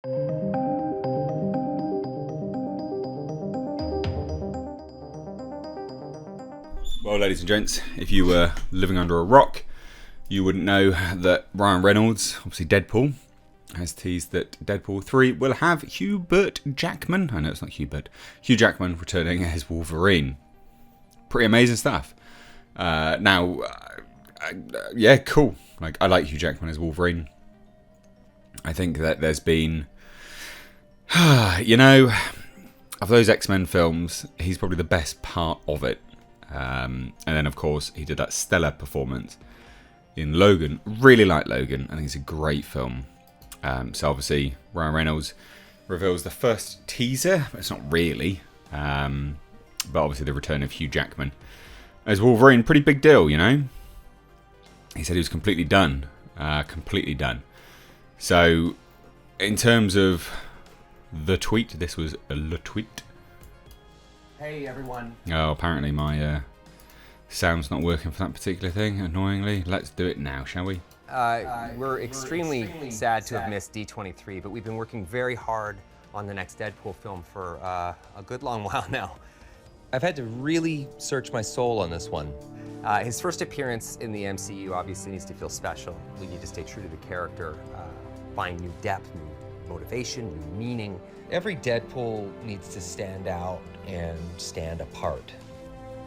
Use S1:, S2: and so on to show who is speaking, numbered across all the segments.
S1: Well, ladies and gents, if you were living under a rock, you wouldn't know that Ryan Reynolds, obviously Deadpool, has teased that Deadpool 3 will have Hugh Jackman. I know it's not Hugh Jackman returning as Wolverine. Pretty amazing stuff. Yeah, cool. Like, I like Hugh Jackman as Wolverine. I think that there's been, of those X-Men films, he's probably the best part of it. And then, of course, he did that stellar performance in Logan. Really like Logan. I think it's a great film. So obviously, Ryan Reynolds reveals the first teaser. But it's not really. But obviously, the return of Hugh Jackman as Wolverine. Pretty big deal, you know. He said he was completely done. Completely done. So, in terms of the tweet, this was a tweet.
S2: Hey everyone.
S1: Oh, apparently my sound's not working for that particular thing, annoyingly. Let's do it now, shall we?
S2: We're extremely sad to have missed D23, but we've been working very hard on the next Deadpool film for a good long while now.
S3: I've had to really search my soul on this one.
S2: His first appearance in the MCU obviously needs to feel special. We need to stay true to the character, find new depth, new motivation, new meaning.
S3: Every Deadpool needs to stand out and stand apart.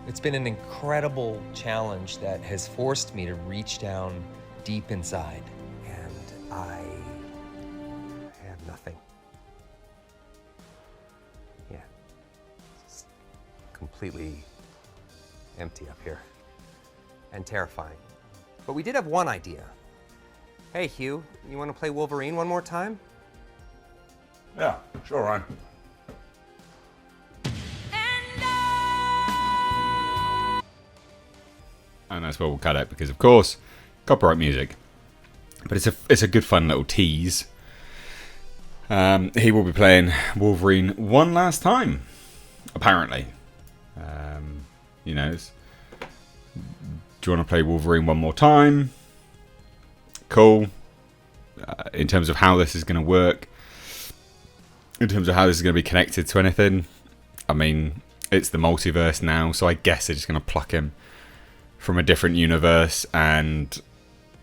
S3: It's been an incredible challenge that has forced me to reach down deep inside.
S2: And I have nothing. Yeah. It's completely empty up here. And terrifying. But we did have one idea. Hey Hugh, you want to play Wolverine one more time?
S1: Yeah, sure, Ryan. And that's where we'll cut it because, of course, copyright music. But it's a good fun little tease. He will be playing Wolverine one last time, apparently. Do you want to play Wolverine one more time? Cool. In terms of how this is going to work, in terms of how this is going to be connected to anything, I mean, it's the multiverse now, so I guess they're just going to pluck him from a different universe, and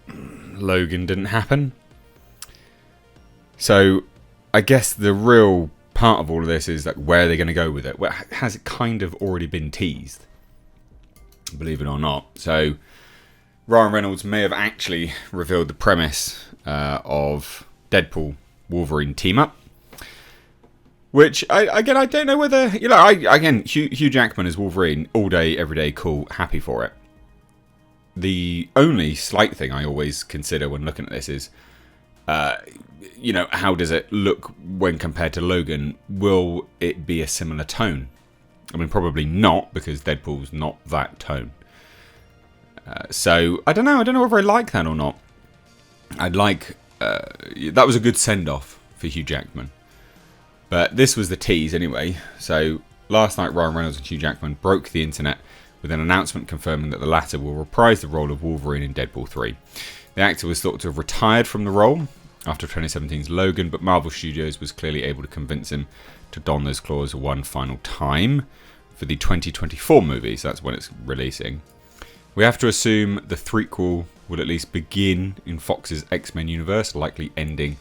S1: Logan didn't happen. So I guess the real part of all of this is like, where are they going to go with it? Well, has it kind of already been teased? Believe it or not. So Ryan Reynolds may have actually revealed the premise of Deadpool Wolverine team up. Which, I don't know whether... Hugh Jackman as Wolverine, all day, every day, cool, happy for it. The only slight thing I always consider when looking at this is, how does it look when compared to Logan? Will it be a similar tone? I mean, probably not, because Deadpool's not that tone. So, I don't know. I don't know whether I like that or not. I'd like... that was a good send-off for Hugh Jackman. But this was the tease anyway. So last night Ryan Reynolds and Hugh Jackman broke the internet with an announcement confirming that the latter will reprise the role of Wolverine in Deadpool 3. The actor was thought to have retired from the role after 2017's Logan, but Marvel Studios was clearly able to convince him to don those claws one final time for the 2024 movie, so that's when it's releasing. We have to assume the threequel will at least begin in Fox's X-Men universe, likely ending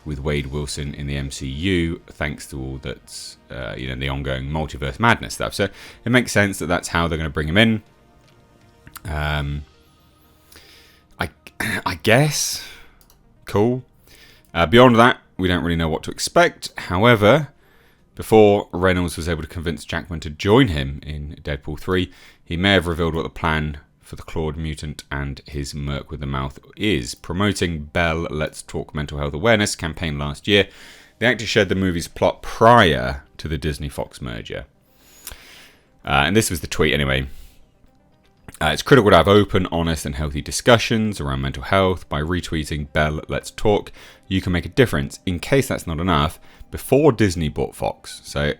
S1: with Wade Wilson in the MCU, thanks to all that's, the ongoing multiverse madness stuff. So it makes sense that that's how they're going to bring him in. I guess. Cool. Beyond that, we don't really know what to expect. However, before Reynolds was able to convince Jackman to join him in Deadpool 3, he may have revealed what the plan for the Clawed Mutant and his Merc with the Mouth is. Promoting Bell Let's Talk Mental Health Awareness campaign last year, the actor shared the movie's plot prior to the Disney-Fox merger. And this was the tweet anyway. It's critical to have open, honest and healthy discussions around mental health. By retweeting Bell Let's Talk, you can make a difference. In case that's not enough, before Disney bought Fox, so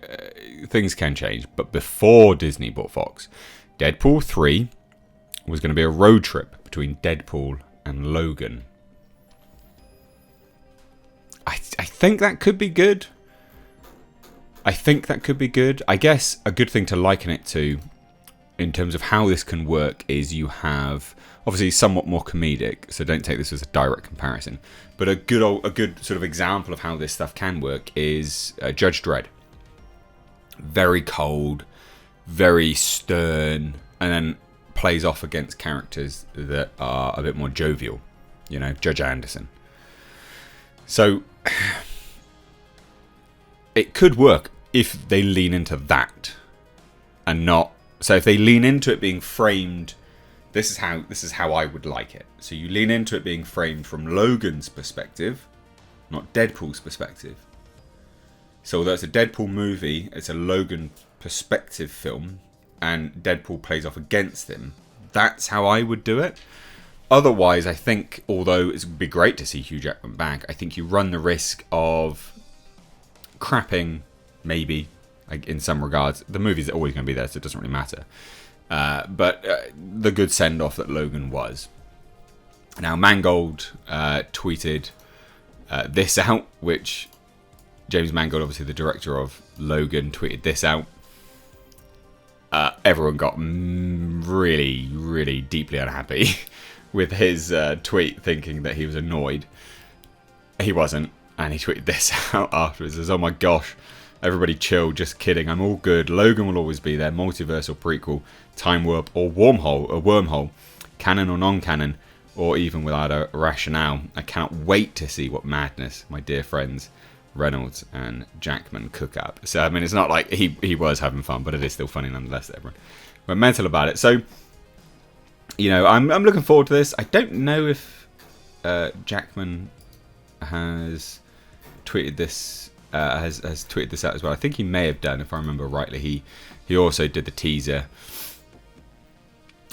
S1: things can change, but before Disney bought Fox, Deadpool 3 was going to be a road trip between Deadpool and Logan. I think that could be good. I guess a good thing to liken it to, in terms of how this can work, is you have obviously somewhat more comedic, so don't take this as a direct comparison. But a good sort of example of how this stuff can work is Judge Dredd. Very cold, very stern, and then plays off against characters that are a bit more jovial. You know, Judge Anderson. So it could work if they lean into that, and not. So if they lean into it being framed, this is how I would like it. So you lean into it being framed from Logan's perspective, not Deadpool's perspective. So although it's a Deadpool movie, it's a Logan perspective film, and Deadpool plays off against him. That's how I would do it. Otherwise, I think, although it would be great to see Hugh Jackman back, I think you run the risk of crapping, maybe, like in some regards. The movie's always going to be there, so it doesn't really matter. But the good send-off that Logan was. Now, Mangold tweeted this out, which James Mangold, obviously the director of Logan, tweeted this out. Everyone got really, really deeply unhappy with his tweet, thinking that he was annoyed. He wasn't, and he tweeted this out afterwards. He says, "Oh my gosh, everybody chill, just kidding, I'm all good. Logan will always be there, multiverse or prequel, time warp or wormhole, canon or non-canon, or even without a rationale. I cannot wait to see what madness my dear friends Reynolds and Jackman cook up." So I mean, it's not like he was having fun, but it is still funny nonetheless that everyone went mental about it. So, you know, I'm looking forward to this. I don't know if Jackman has tweeted this has tweeted this out as well. I think he may have done, if I remember rightly. He also did the teaser,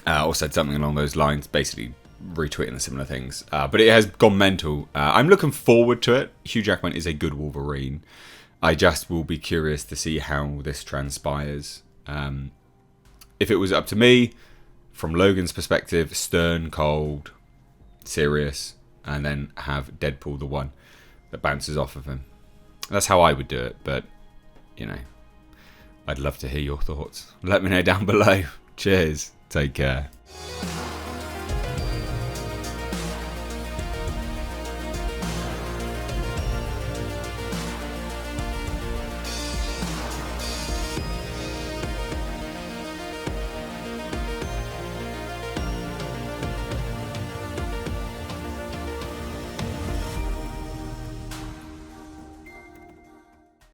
S1: or said something along those lines, basically retweeting the similar things. But it has gone mental. I'm looking forward to it. Hugh Jackman is a good Wolverine. I just will be curious to see how this transpires. If it was up to me, from Logan's perspective, stern, cold, serious, and then have Deadpool the one that bounces off of him. That's how I would do it, but, you know, I'd love to hear your thoughts. Let me know down below. Cheers. Take care.